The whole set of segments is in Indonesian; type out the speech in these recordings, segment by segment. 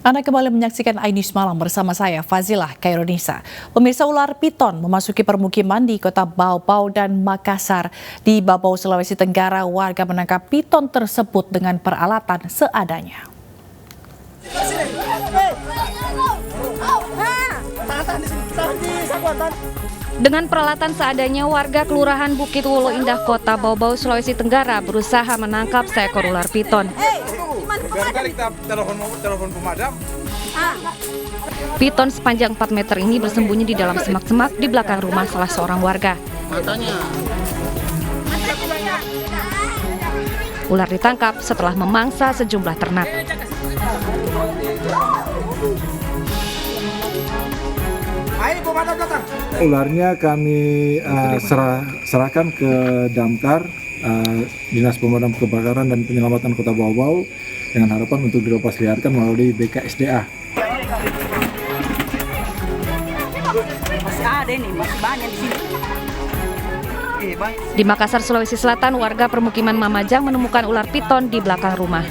Anda kembali menyaksikan iNews Malam bersama saya, Fazilah Khairunisa. Pemirsa, ular piton memasuki permukiman di kota Baubau dan Makassar. Di Baubau, Sulawesi Tenggara, warga menangkap piton tersebut dengan peralatan seadanya. Dengan peralatan seadanya, warga Kelurahan Bukit Wolo Indah, Kota Baubau, Sulawesi Tenggara berusaha menangkap seekor ular piton. Piton sepanjang 4 meter ini bersembunyi di dalam semak-semak di belakang rumah salah seorang warga. Ular ditangkap setelah memangsa sejumlah ternak. Ularnya kami serahkan ke Damkar, Dinas Pemadam Kebakaran dan Penyelamatan Kota Baubau dengan harapan untuk dilepas liarkan melalui BKSDA. Masih ada nih, masih banyak di sini. Di Makassar, Sulawesi Selatan, warga permukiman Mamajang menemukan ular piton di belakang rumah.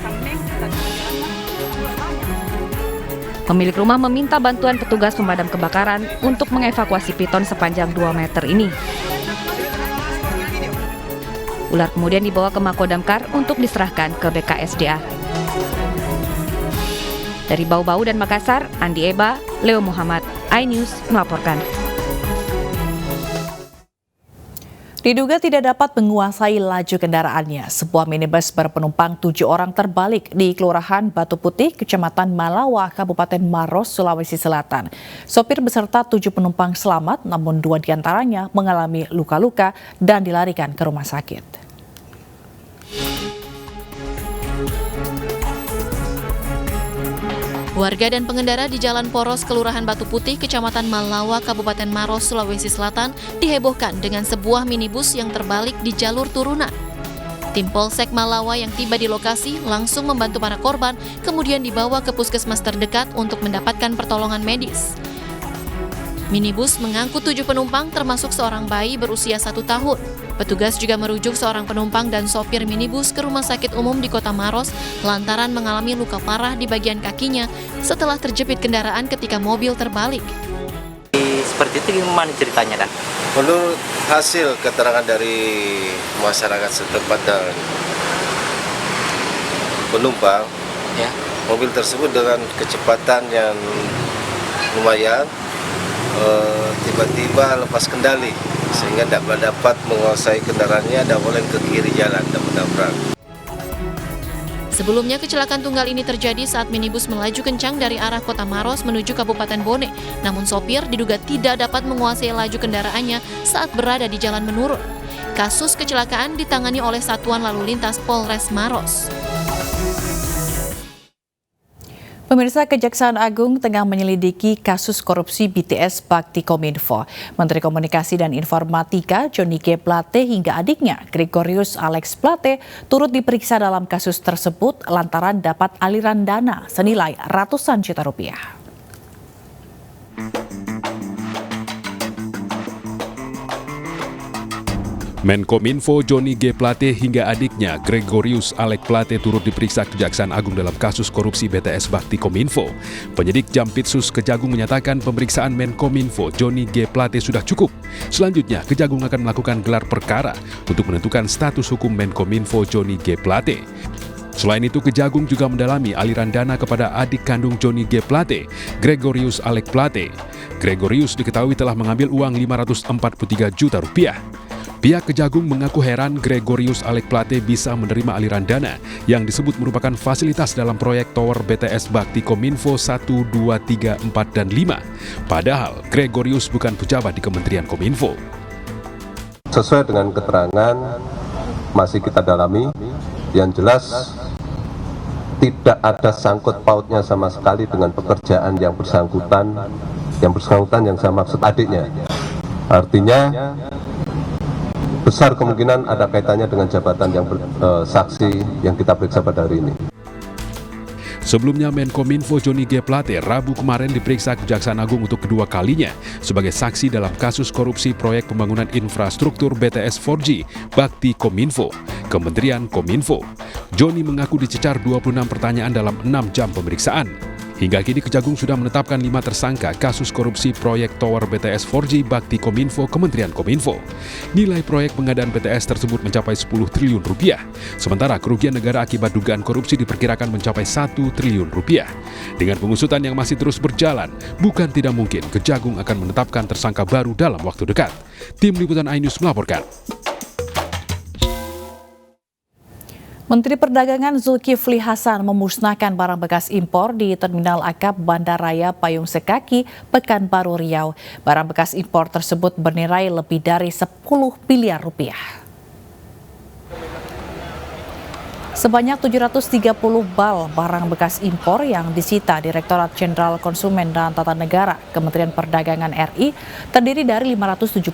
Pemilik rumah meminta bantuan petugas pemadam kebakaran untuk mengevakuasi piton sepanjang 2 meter ini. Ular kemudian dibawa ke Mako Damkar untuk diserahkan ke BKSDA. Dari Baubau dan Makassar, Andi Eba, Leo Muhammad, iNews melaporkan. Diduga tidak dapat menguasai laju kendaraannya, sebuah minibus berpenumpang 7 orang terbalik di Kelurahan Batu Putih, Kecamatan Malawa, Kabupaten Maros, Sulawesi Selatan. Sopir beserta 7 penumpang selamat, namun 2 diantaranya mengalami luka-luka dan dilarikan ke rumah sakit. Warga dan pengendara di Jalan Poros, Kelurahan Batu Putih, Kecamatan Malawa, Kabupaten Maros, Sulawesi Selatan dihebohkan dengan sebuah minibus yang terbalik di jalur turunan. Tim Polsek Malawa yang tiba di lokasi langsung membantu para korban, kemudian dibawa ke puskesmas terdekat untuk mendapatkan pertolongan medis. Minibus mengangkut 7 penumpang termasuk seorang bayi berusia 1 tahun. Petugas juga merujuk seorang penumpang dan sopir minibus ke rumah sakit umum di Kota Maros lantaran mengalami luka parah di bagian kakinya setelah terjepit kendaraan ketika mobil terbalik. Seperti itu gimana ceritanya, Dan? Menurut hasil keterangan dari masyarakat setempat dan penumpang, Ya. mobil tersebut dengan kecepatan yang lumayan tiba-tiba lepas kendali sehingga tidak dapat menguasai kendaraannya dan oleng ke kiri jalan dan menabrak. Sebelumnya kecelakaan tunggal ini terjadi saat minibus melaju kencang dari arah Kota Maros menuju Kabupaten Bone. Namun sopir diduga tidak dapat menguasai laju kendaraannya saat berada di jalan menurun. Kasus kecelakaan ditangani oleh Satuan Lalu Lintas Polres Maros. Pemirsa, Kejaksaan Agung tengah menyelidiki kasus korupsi BTS Bakti Kominfo. Menteri Komunikasi dan Informatika Johnny G. Plate hingga adiknya Gregorius Alex Plate turut diperiksa dalam kasus tersebut lantaran dapat aliran dana senilai ratusan juta rupiah. Menkominfo Johnny G. Plate hingga adiknya Gregorius Alex Plate turut diperiksa Kejaksaan Agung dalam kasus korupsi BTS Bakti Kominfo. Penyidik Jampitsus Kejagung menyatakan pemeriksaan Menkominfo Johnny G. Plate sudah cukup. Selanjutnya, Kejagung akan melakukan gelar perkara untuk menentukan status hukum Menkominfo Johnny G. Plate. Selain itu, Kejagung juga mendalami aliran dana kepada adik kandung Johnny G. Plate, Gregorius Alex Plate. Gregorius diketahui telah mengambil uang 543 juta rupiah. Pihak Kejagung mengaku heran Gregorius Alex Plate bisa menerima aliran dana yang disebut merupakan fasilitas dalam proyek tower BTS Bakti Kominfo 1, 2, 3, 4, dan 5. Padahal Gregorius bukan pejabat di Kementerian Kominfo. Sesuai dengan keterangan masih kita dalami, yang jelas tidak ada sangkut pautnya sama sekali dengan pekerjaan yang bersangkutan yang saya maksud adiknya. Artinya besar kemungkinan ada kaitannya dengan jabatan yang saksi yang kita periksa pada hari ini. Sebelumnya, Menkominfo Johnny G. Plate Rabu kemarin diperiksa Kejaksaan Agung untuk kedua kalinya sebagai saksi dalam kasus korupsi proyek pembangunan infrastruktur BTS 4G Bakti Kominfo, Kementerian Kominfo. Johnny mengaku dicecar 26 pertanyaan dalam 6 jam pemeriksaan. Hingga kini Kejagung sudah menetapkan 5 tersangka kasus korupsi proyek Tower BTS 4G Bakti Kominfo Kementerian Kominfo. Nilai proyek pengadaan BTS tersebut mencapai 10 triliun rupiah. Sementara kerugian negara akibat dugaan korupsi diperkirakan mencapai 1 triliun rupiah. Dengan pengusutan yang masih terus berjalan, bukan tidak mungkin Kejagung akan menetapkan tersangka baru dalam waktu dekat. Tim Liputan iNews melaporkan. Menteri Perdagangan Zulkifli Hasan memusnahkan barang bekas impor di Terminal Akap Bandaraya Payung Sekaki, Pekanbaru Riau. Barang bekas impor tersebut bernilai lebih dari 10 miliar rupiah. Sebanyak 730 bal barang bekas impor yang disita Direktorat Jenderal Konsumen dan Tata Negara Kementerian Perdagangan RI terdiri dari 571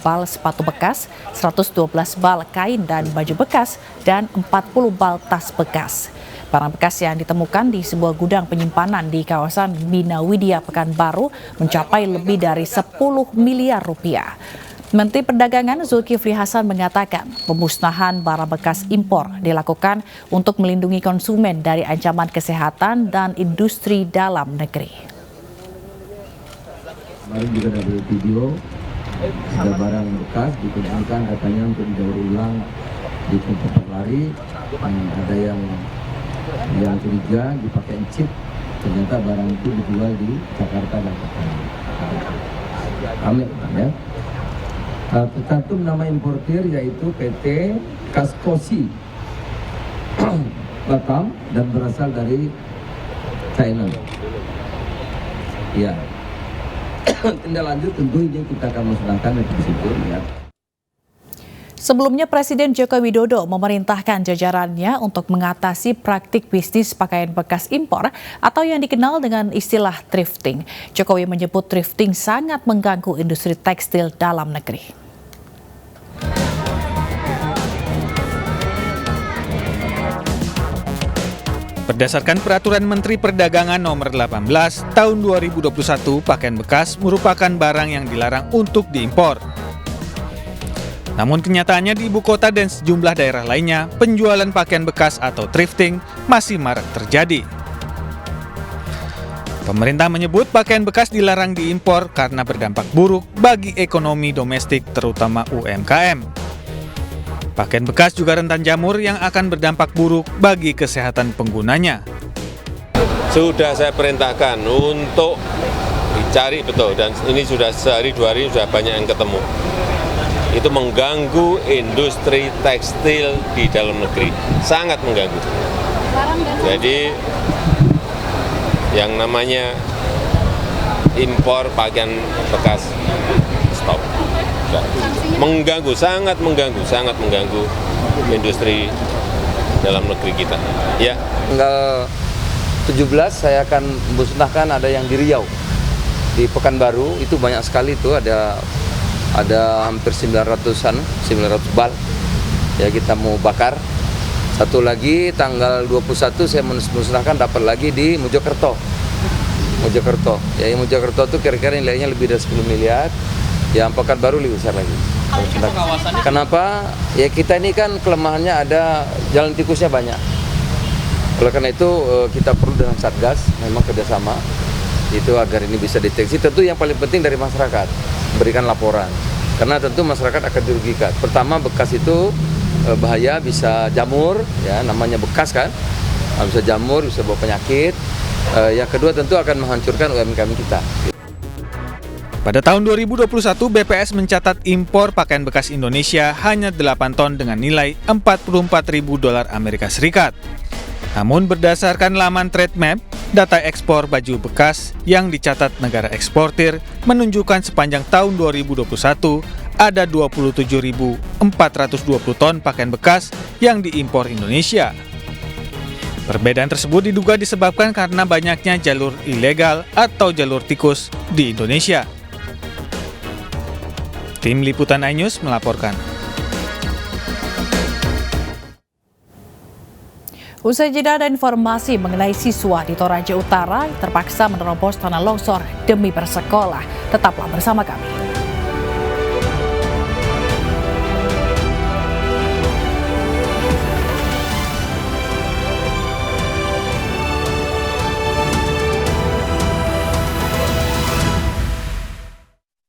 bal sepatu bekas, 112 bal kain dan baju bekas, dan 40 bal tas bekas. Barang bekas yang ditemukan di sebuah gudang penyimpanan di kawasan Bina Widya Pekanbaru mencapai lebih dari 10 miliar rupiah. Menteri Perdagangan Zulkifli Hasan mengatakan pemusnahan barang bekas impor dilakukan untuk melindungi konsumen dari ancaman kesehatan dan industri dalam negeri. Kemarin juga ada video, ada barang bekas dikumpulkan katanya untuk didaur ulang di tempat lari, ada yang curiga dipakai chip, ternyata barang itu dijual di Jakarta dan kami ya. Tercantum nama importir yaitu PT Kaskosi Batam dan berasal dari China. Ya. Tindak lanjut tentu ini kita akan musnahkan di situ ya. Sebelumnya Presiden Joko Widodo memerintahkan jajarannya untuk mengatasi praktik bisnis pakaian bekas impor atau yang dikenal dengan istilah thrifting. Jokowi menyebut thrifting sangat mengganggu industri tekstil dalam negeri. Berdasarkan Peraturan Menteri Perdagangan Nomor 18 Tahun 2021, pakaian bekas merupakan barang yang dilarang untuk diimpor. Namun kenyataannya di ibu kota dan sejumlah daerah lainnya, penjualan pakaian bekas atau thrifting masih marak terjadi. Pemerintah menyebut pakaian bekas dilarang diimpor karena berdampak buruk bagi ekonomi domestik terutama UMKM. Pakaian bekas juga rentan jamur yang akan berdampak buruk bagi kesehatan penggunanya. Sudah saya perintahkan untuk dicari betul, dan ini sudah sehari dua hari sudah banyak yang ketemu. Itu mengganggu industri tekstil di dalam negeri, sangat mengganggu. Jadi yang namanya impor pakaian bekas stop. Mengganggu, sangat mengganggu industri dalam negeri kita. Ya. Tanggal 17 saya akan musnahkan ada yang di Riau, di Pekanbaru itu banyak sekali itu ada hampir 900 bal. Ya kita mau bakar. Satu lagi tanggal 21 saya musnahkan dapat lagi di Mojokerto. Ya Mojokerto itu kira-kira nilainya lebih dari 10 miliar. Yang Pekanbaru lebih besar lagi. Kenapa? Ya kita ini kan kelemahannya ada jalan tikusnya banyak. Oleh karena itu kita perlu dengan Satgas memang kerjasama itu agar ini bisa deteksi. Tentu yang paling penting dari masyarakat berikan laporan. Karena tentu masyarakat akan dirugikan. Pertama bekas itu bahaya, bisa jamur, ya namanya bekas kan, bisa jamur, bisa bawa penyakit. Yang kedua tentu akan menghancurkan UMKM kita. Pada tahun 2021, BPS mencatat impor pakaian bekas Indonesia hanya 8 ton dengan nilai $44.000 Amerika Serikat. Namun berdasarkan laman Trademap, data ekspor baju bekas yang dicatat negara eksportir menunjukkan sepanjang tahun 2021 ada 27.420 ton pakaian bekas yang diimpor Indonesia. Perbedaan tersebut diduga disebabkan karena banyaknya jalur ilegal atau jalur tikus di Indonesia. Tim Liputan iNews melaporkan. Usai jeda ada informasi mengenai siswa di Toraja Utara terpaksa menerobos tanah longsor demi bersekolah. Tetaplah bersama kami.